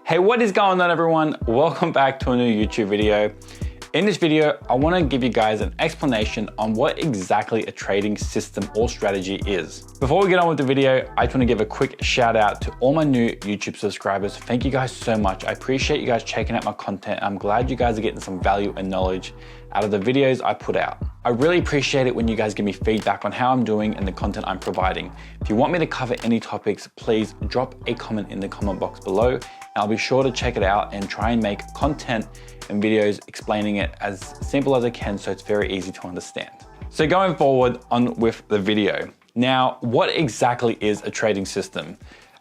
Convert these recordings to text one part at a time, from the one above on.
Hey, what is going on everyone? Welcome back to a new YouTube video. In this video, I want to give you guys an explanation on what exactly a trading system or strategy is. Before we get on with the video, I just want to give a quick shout out to all my new YouTube subscribers. Thank you guys so much. I appreciate you guys checking out my content. I'm glad you guys are getting some value and knowledge out of the videos I put out. I really appreciate it when you guys give me feedback on how I'm doing and the content I'm providing. If you want me to cover any topics, please drop a comment in the comment box below, and I'll be sure to check it out and try and make content and videos explaining it as simple as I can so it's very easy to understand. So going forward on with the video. Now, what exactly is a trading system?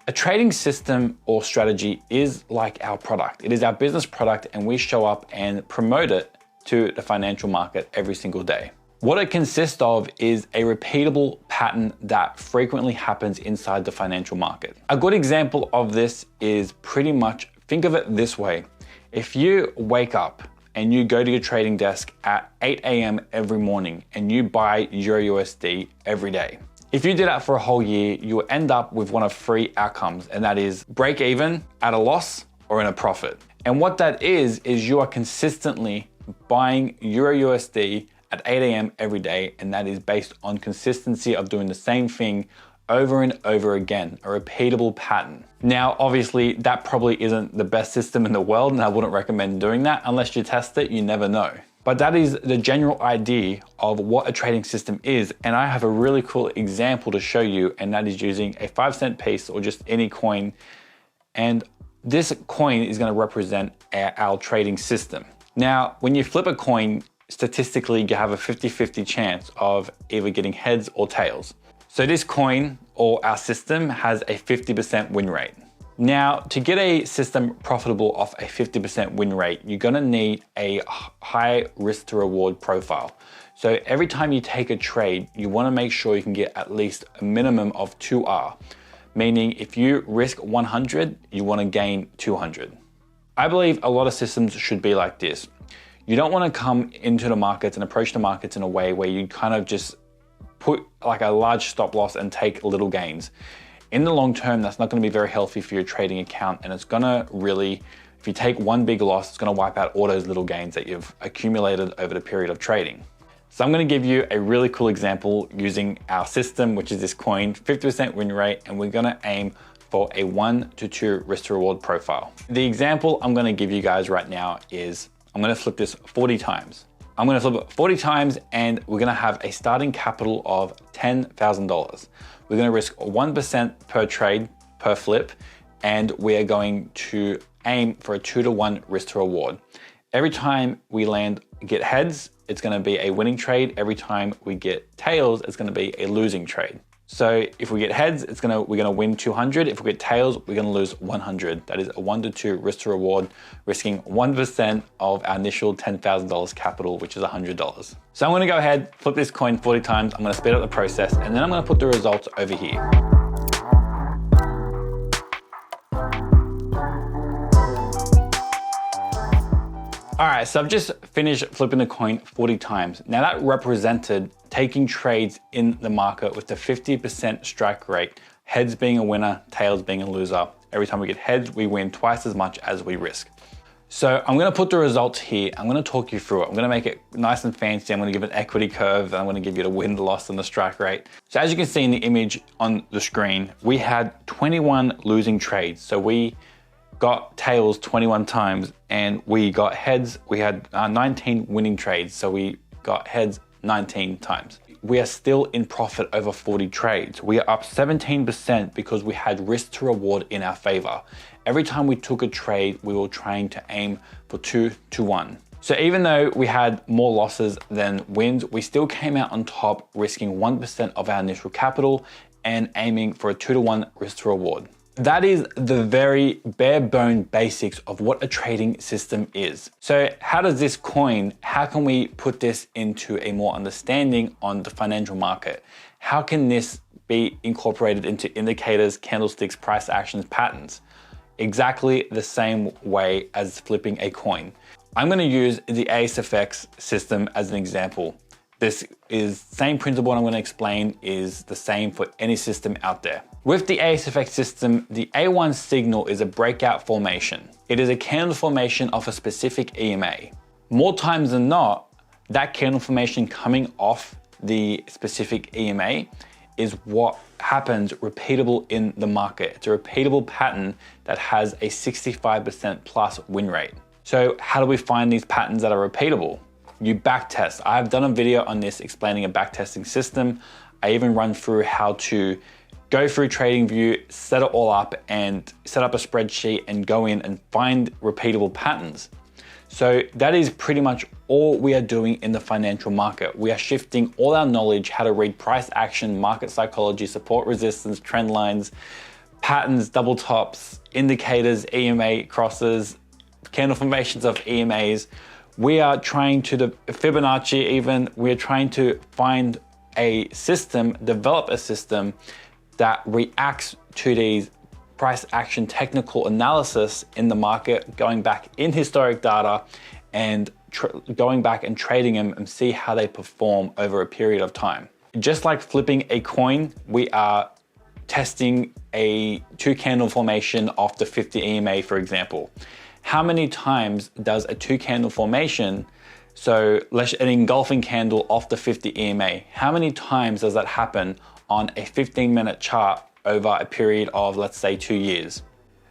A trading system or strategy is like our product. It is our business product and we show up and promote it to the financial market every single day. What it consists of is a repeatable pattern that frequently happens inside the financial market. A good example of this is pretty much, think of it this way. If you wake up and you go to your trading desk at 8 a.m. every morning and you buy EURUSD every day, if you did that for a whole year, you will end up with one of three outcomes, and that is break even, at a loss, or in a profit. And what that is you are consistently buying EURUSD at 8 a.m. every day, and that is based on consistency of doing the same thing over and over again, a repeatable pattern. Now, obviously, that probably isn't the best system in the world, and I wouldn't recommend doing that unless you test it, you never know. But that is the general idea of what a trading system is, and I have a really cool example to show you, and that is using a 5-cent piece or just any coin, and this coin is going to represent our trading system. Now, when you flip a coin, statistically, you have a 50-50 chance of either getting heads or tails. So this coin or our system has a 50% win rate. Now, to get a system profitable off a 50% win rate, you're gonna need a high risk to reward profile. So every time you take a trade, you wanna make sure you can get at least a minimum of 2R, meaning if you risk 100, you wanna gain 200. I believe a lot of systems should be like this. You don't want to come into the markets and approach the markets in a way where you kind of just put like a large stop loss and take little gains. In the long term, that's not going to be very healthy for your trading account, and it's going to really, if you take one big loss, it's going to wipe out all those little gains that you've accumulated over the period of trading. So I'm going to give you a really cool example using our system, which is this coin, 50% win rate, and we're going to aim for a 1 to 2 risk to reward profile. The example I'm going to give you guys right now is I'm going to flip this 40 times. I'm going to flip it 40 times and we're going to have a starting capital of $10,000. We're going to risk 1% per trade, per flip, and we are going to aim for a 2-to-1 risk to reward. Every time we get heads, it's going to be a winning trade. Every time we get tails, it's going to be a losing trade. So if we get heads, we're gonna win 200. If we get tails, we're gonna lose 100. That is a 1 to 2 risk to reward, risking 1% of our initial $10,000 capital, which is $100. So I'm gonna go ahead, flip this coin 40 times. I'm gonna speed up the process, and then I'm gonna put the results over here. All right, so I've just finished flipping the coin 40 times. Now that represented taking trades in the market with the 50% strike rate, heads being a winner, tails being a loser. Every time we get heads, we win twice as much as we risk. So I'm gonna put the results here. I'm gonna talk you through it. I'm gonna make it nice and fancy. I'm gonna give an equity curve, and I'm gonna give you the win, the loss, and the strike rate. So as you can see in the image on the screen, we had 21 losing trades. So we got tails 21 times and we got heads. We had 19 winning trades. So we got heads 19 times. We are still in profit over 40 trades. We are up 17% because we had risk to reward in our favor. Every time we took a trade, we were trying to aim for 2-to-1. So even though we had more losses than wins, we still came out on top, risking 1% of our initial capital and aiming for a 2-to-1 risk to reward. That is the very bare bone basics of what a trading system is. So how does this coin, how can we put this into a more understanding on the financial market? How can this be incorporated into indicators, candlesticks, price actions, patterns? Exactly the same way as flipping a coin. I'm going to use the ASFX system as an example. This is same principle I'm going to explain is the same for any system out there. With the ASFX system, the A1 signal is a breakout formation. It is a candle formation of a specific EMA. More times than not, that candle formation coming off the specific EMA is what happens repeatable in the market. It's a repeatable pattern that has a 65% plus win rate. So how do we find these patterns that are repeatable? You backtest. I've done a video on this explaining a backtesting system. I even run through how to go through TradingView, set it all up and set up a spreadsheet and go in and find repeatable patterns. So that is pretty much all we are doing in the financial market. We are shifting all our knowledge, how to read price action, market psychology, support resistance, trend lines, patterns, double tops, indicators, EMA crosses, candle formations of EMAs. We are trying to, Fibonacci even, we're trying to find a system, develop a system that reacts to these price action technical analysis in the market, going back in historic data and going back and trading them and see how they perform over a period of time. Just like flipping a coin, we are testing a 2-candle formation off the 50 EMA, for example. How many times does a 2-candle formation, so an engulfing candle off the 50 EMA, how many times does that happen on a 15-minute chart over a period of, let's say, 2 years?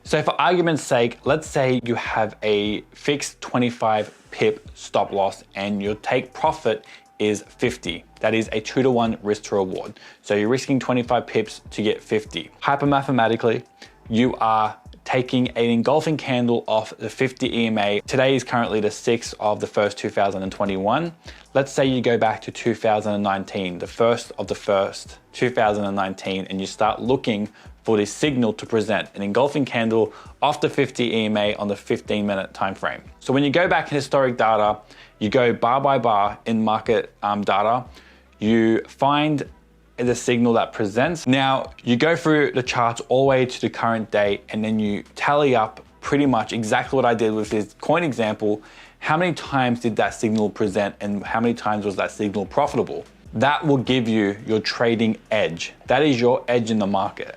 So for argument's sake, let's say you have a fixed 25 pip stop loss and your take profit is 50. That is a 2-to-1 risk to reward. So you're risking 25 pips to get 50. Hypermathematically, you are taking an engulfing candle off the 50 EMA. Today is currently the 6th of the 1st, 2021. Let's say you go back to 2019, the 1st of the 1st, 2019, and you start looking for this signal to present an engulfing candle off the 50 EMA on the 15-minute time frame. So when you go back in historic data, you go bar by bar in market data, you find the signal that presents. Now you go through the charts all the way to the current day and then you tally up pretty much exactly what I did with this coin example. How many times did that signal present and how many times was that signal profitable? That will give you your trading edge. That is your edge in the market.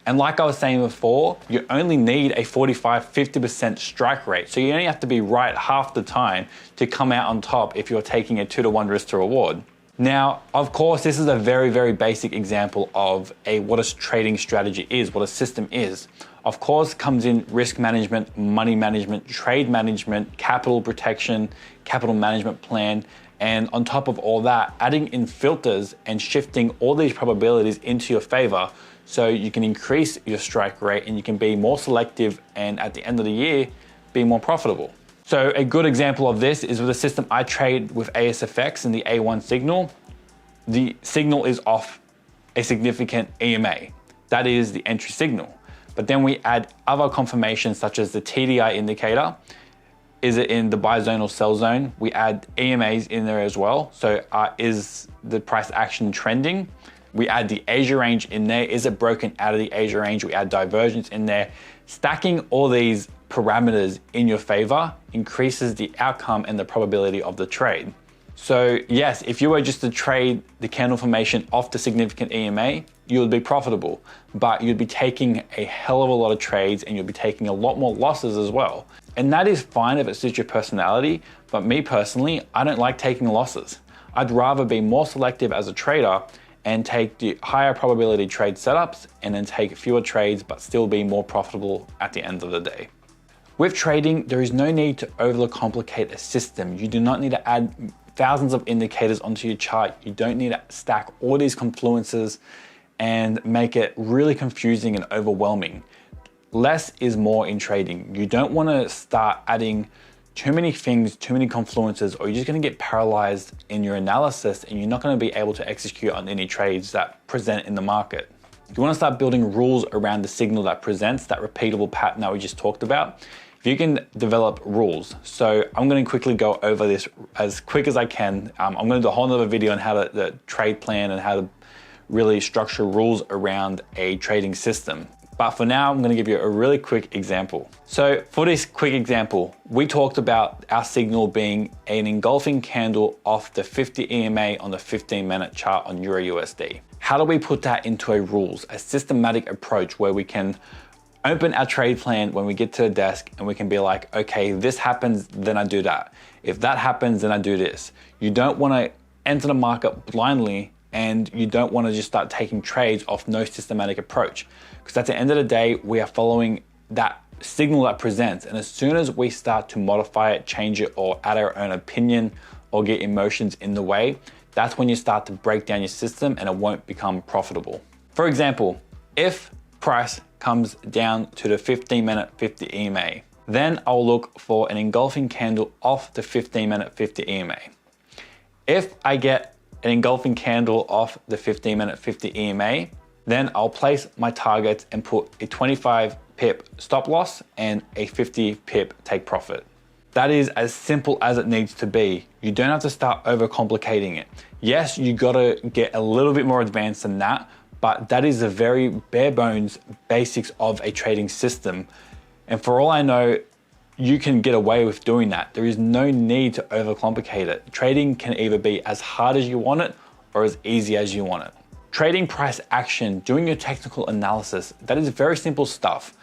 And like I was saying before, you only need a 45–50% strike rate. So you only have to be right half the time to come out on top if you're taking a 2-to-1 risk to reward. Now, of course, this is a very, very basic example of what a trading strategy is, what a system is. Of course, comes in risk management, money management, trade management, capital protection, capital management plan, and on top of all that, adding in filters and shifting all these probabilities into your favor so you can increase your strike rate and you can be more selective and at the end of the year, be more profitable. So a good example of this is with a system I trade with ASFX and the A1 signal. The signal is off a significant EMA. That is the entry signal. But then we add other confirmations such as the TDI indicator. Is it in the buy zone or sell zone? We add EMAs in there as well. So is the price action trending? We add the Asia range in there. Is it broken out of the Asia range? We add divergence in there. Stacking all these parameters in your favor increases the outcome and the probability of the trade. So yes, if you were just to trade the candle formation off the significant EMA, you would be profitable, but you'd be taking a hell of a lot of trades and you'll be taking a lot more losses as well. And that is fine if it suits your personality, but me personally, I don't like taking losses. I'd rather be more selective as a trader and take the higher probability trade setups and then take fewer trades, but still be more profitable at the end of the day. With trading, there is no need to overcomplicate a system. You do not need to add thousands of indicators onto your chart. You don't need to stack all these confluences and make it really confusing and overwhelming. Less is more in trading. You don't want to start adding too many things, too many confluences, or you're just going to get paralyzed in your analysis and you're not going to be able to execute on any trades that present in the market. You want to start building rules around the signal that presents, that repeatable pattern that we just talked about. If you can develop rules. So I'm going to quickly go over this as quick as I can. I'm going to do a whole nother video on how to trade plan and how to really structure rules around a trading system. But for now, I'm gonna give you a really quick example. So for this quick example, we talked about our signal being an engulfing candle off the 50 EMA on the 15-minute chart on Euro USD. How do we put that into a rules, a systematic approach where we can open our trade plan when we get to the desk and we can be like, okay, this happens, then I do that. If that happens, then I do this. You don't wanna enter the market blindly, and you don't wanna just start taking trades off no systematic approach. Because at the end of the day, we are following that signal that presents. And as soon as we start to modify it, change it, or add our own opinion, or get emotions in the way, that's when you start to break down your system and it won't become profitable. For example, if price comes down to the 15-minute 50 EMA, then I'll look for an engulfing candle off the 15-minute 50 EMA. If I get an engulfing candle off the 15-minute 50 EMA, then I'll place my targets and put a 25 pip stop loss and a 50 pip take profit. That is as simple as it needs to be. You don't have to start overcomplicating it. Yes, you gotta get a little bit more advanced than that, but that is the very bare bones basics of a trading system. And for all I know, you can get away with doing that. There is no need to overcomplicate it. Trading can either be as hard as you want it or as easy as you want it. Trading price action, doing your technical analysis, that is very simple stuff.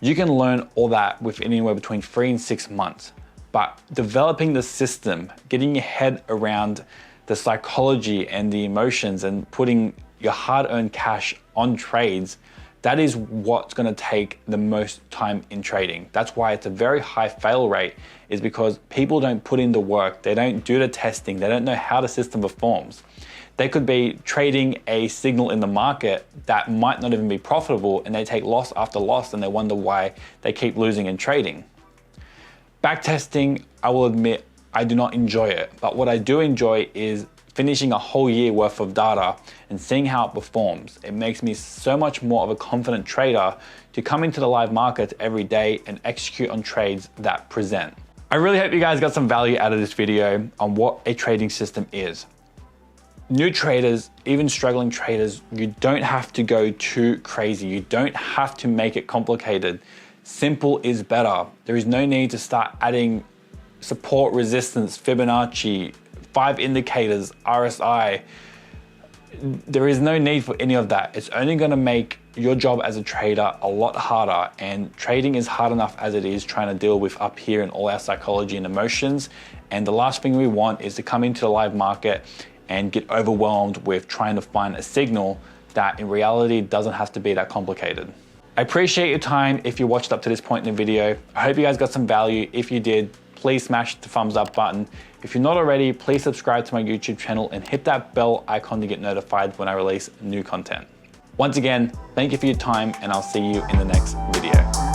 You can learn all that within anywhere between 3 and 6 months. But developing the system, getting your head around the psychology and the emotions and putting your hard-earned cash on trades, that is what's gonna take the most time in trading. That's why it's a very high fail rate, is because people don't put in the work, they don't do the testing, they don't know how the system performs. They could be trading a signal in the market that might not even be profitable, and they take loss after loss and they wonder why they keep losing in trading. Backtesting, I will admit, I do not enjoy it, but what I do enjoy is finishing a whole year worth of data and seeing how it performs. It makes me so much more of a confident trader to come into the live market every day and execute on trades that present. I really hope you guys got some value out of this video on what a trading system is. New traders, even struggling traders, you don't have to go too crazy. You don't have to make it complicated. Simple is better. There is no need to start adding support, resistance, Fibonacci, 5 indicators, RSI. There is no need for any of that. It's only gonna make your job as a trader a lot harder, and trading is hard enough as it is trying to deal with up here and all our psychology and emotions. And the last thing we want is to come into the live market and get overwhelmed with trying to find a signal that in reality doesn't have to be that complicated. I appreciate your time if you watched up to this point in the video. I hope you guys got some value. If you did, please smash the thumbs up button. If you're not already, please subscribe to my YouTube channel and hit that bell icon to get notified when I release new content. Once again, thank you for your time, and I'll see you in the next video.